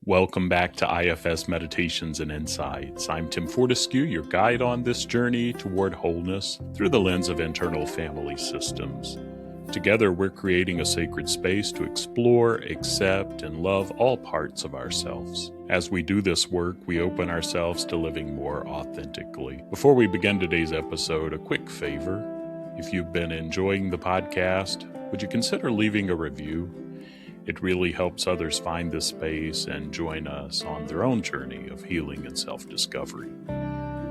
Welcome back to IFS Meditations and Insights. I'm Tim Fortescue, your guide on this journey toward wholeness through the lens of internal family systems. Together, we're creating a sacred space to explore, accept, and love all parts of ourselves. As we do this work, we open ourselves to living more authentically. Before we begin today's episode, a quick favor. If you've been enjoying the podcast, would you consider leaving a review? It really helps others find this space and join us on their own journey of healing and self-discovery.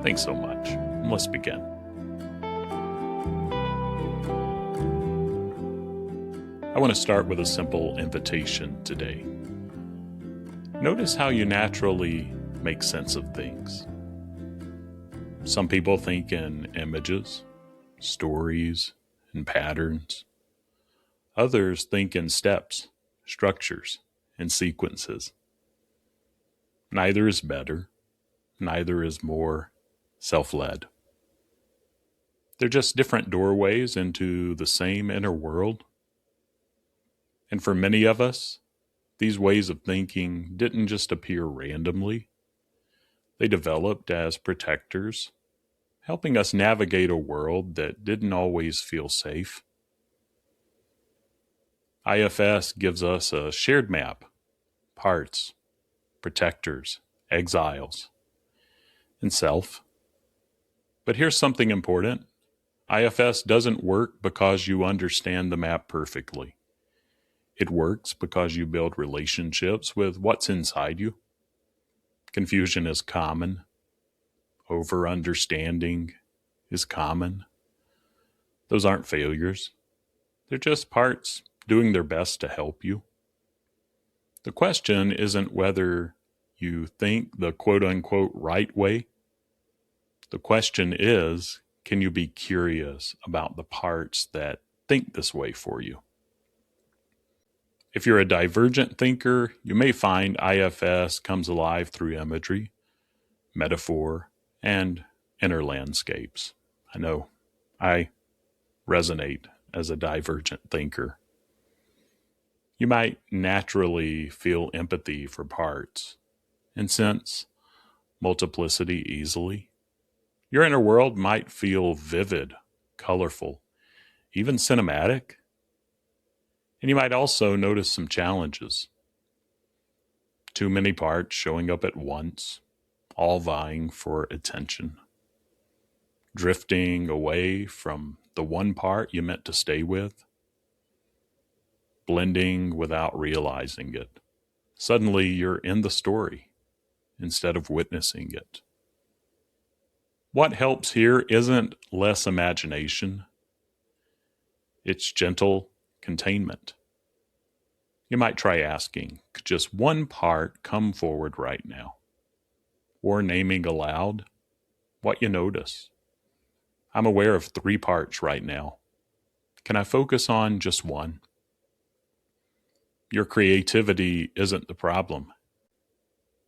Thanks so much, and let's begin. I want to start with a simple invitation today. Notice how you naturally make sense of things. Some people think in images, stories, and patterns. Others think in steps, structures, and sequences. Neither is better. Neither is more self-led. They're just different doorways into the same inner world. And for many of us, these ways of thinking didn't just appear randomly. They developed as protectors, helping us navigate a world that didn't always feel safe. IFS gives us a shared map, parts, protectors, exiles, and self. But here's something important. IFS doesn't work because you understand the map perfectly. It works because you build relationships with what's inside you. Confusion is common. Over-understanding is common. Those aren't failures. They're just parts doing their best to help you. The question isn't whether you think the quote-unquote right way. The question is, can you be curious about the parts that think this way for you? If you're a divergent thinker, you may find IFS comes alive through imagery, metaphor, and inner landscapes. I know I resonate as a divergent thinker. You might naturally feel empathy for parts and sense multiplicity easily. Your inner world might feel vivid, colorful, even cinematic. And you might also notice some challenges. Too many parts showing up at once, all vying for attention. Drifting away from the one part you meant to stay with. Blending without realizing it. Suddenly you're in the story instead of witnessing it. What helps here isn't less imagination. It's gentle containment. You might try asking, could just one part come forward right now? Or naming aloud what you notice. I'm aware of 3 parts right now. Can I focus on just one? Your creativity isn't the problem.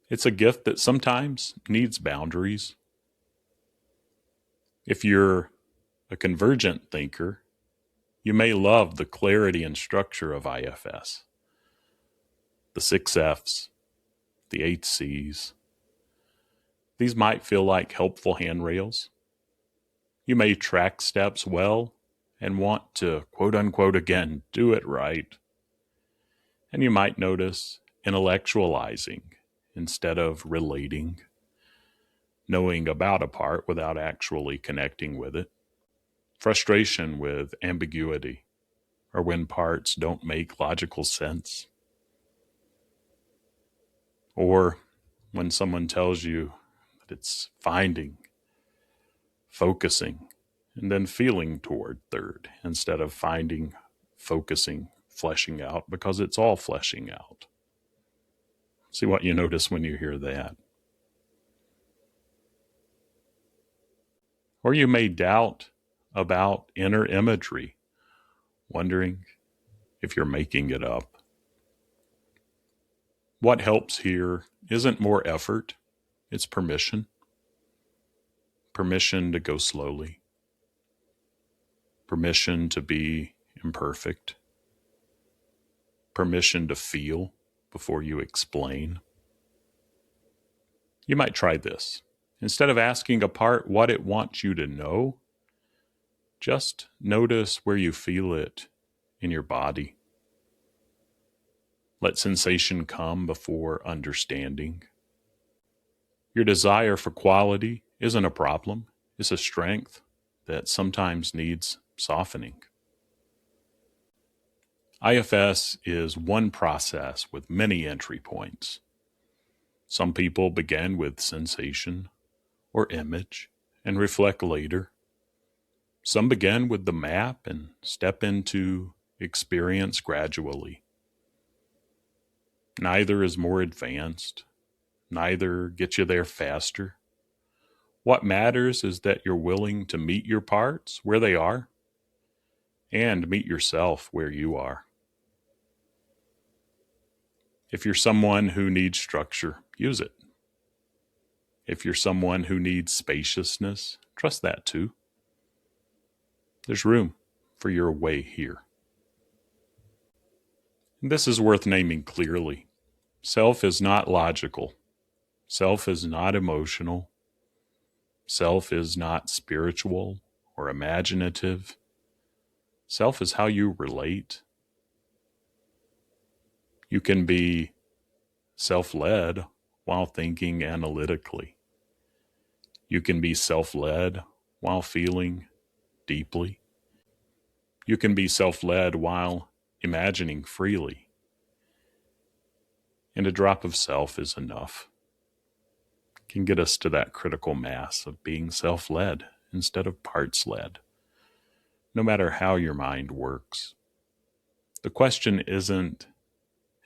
It's a gift that sometimes needs boundaries. If you're a convergent thinker, you may love the clarity and structure of IFS. The 6 F's, the 8 C's. These might feel like helpful handrails. You may track steps well and want to, quote unquote, again, do it right. And you might notice intellectualizing instead of relating, knowing about a part without actually connecting with it, frustration with ambiguity, or when parts don't make logical sense, or when someone tells you that it's finding, focusing, and then feeling toward third instead of finding, focusing, fleshing out, because it's all fleshing out. See what you notice when you hear that. Or you may doubt about inner imagery, wondering if you're making it up. What helps here isn't more effort, it's permission. Permission to go slowly. Permission to be imperfect. Permission to feel before you explain. You might try this. Instead of asking a part what it wants you to know, just notice where you feel it in your body. Let sensation come before understanding. Your desire for quality isn't a problem. It's a strength that sometimes needs softening. IFS is one process with many entry points. Some people begin with sensation or image and reflect later. Some begin with the map and step into experience gradually. Neither is more advanced. Neither gets you there faster. What matters is that you're willing to meet your parts where they are and meet yourself where you are. If you're someone who needs structure, use it. If you're someone who needs spaciousness, trust that too. There's room for your way here. And this is worth naming clearly. Self is not logical. Self is not emotional. Self is not spiritual or imaginative. Self is how you relate. You can be self-led while thinking analytically. You can be self-led while feeling deeply. You can be self-led while imagining freely. And a drop of self is enough. It can get us to that critical mass of being self-led instead of parts-led, no matter how your mind works. The question isn't,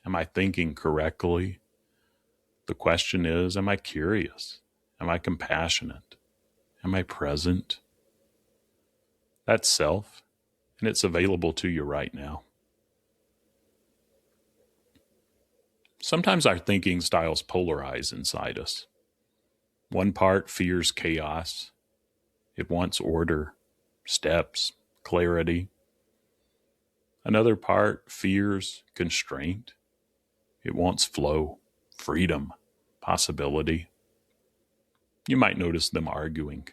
am I thinking correctly? The question is, am I curious? Am I compassionate? Am I present? That's self, and it's available to you right now. Sometimes our thinking styles polarize inside us. One part fears chaos. It wants order, steps, clarity. Another part fears constraint. It wants flow, freedom, possibility. You might notice them arguing.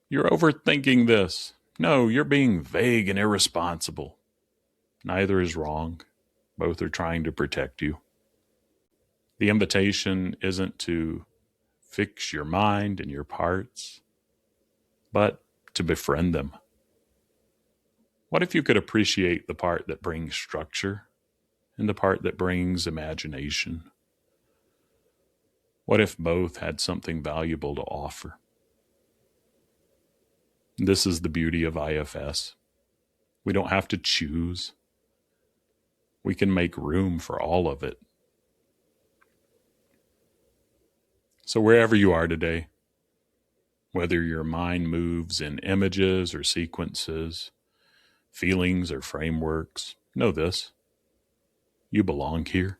You're overthinking this. No, you're being vague and irresponsible. Neither is wrong. Both are trying to protect you. The invitation isn't to fix your mind and your parts, but to befriend them. What if you could appreciate the part that brings structure and the part that brings imagination? What if both had something valuable to offer? This is the beauty of IFS. We don't have to choose. We can make room for all of it. So wherever you are today, whether your mind moves in images or sequences, feelings or frameworks, know this: you belong here.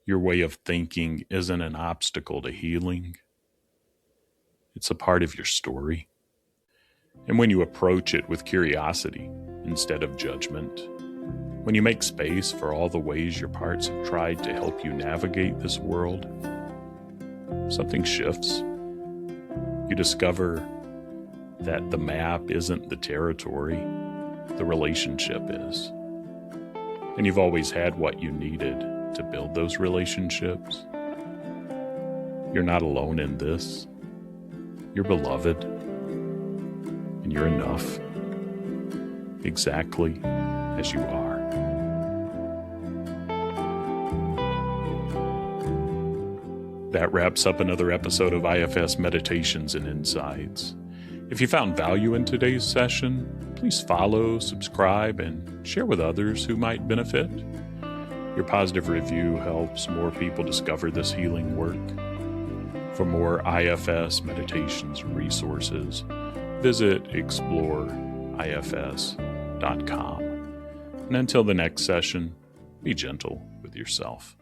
Your way of thinking isn't an obstacle to healing. It's a part of your story. And when you approach it with curiosity instead of judgment, when you make space for all the ways your parts have tried to help you navigate this world, something shifts. You discover that the map isn't the territory, the relationship is. And you've always had what you needed to build those relationships. You're not alone in this. You're beloved, and you're enough, exactly as you are. That wraps up another episode of IFS Meditations and Insights. If you found value in today's session, please follow, subscribe, and share with others who might benefit. Your positive review helps more people discover this healing work. For more IFS meditations resources, visit exploreifs.com. And until the next session, be gentle with yourself.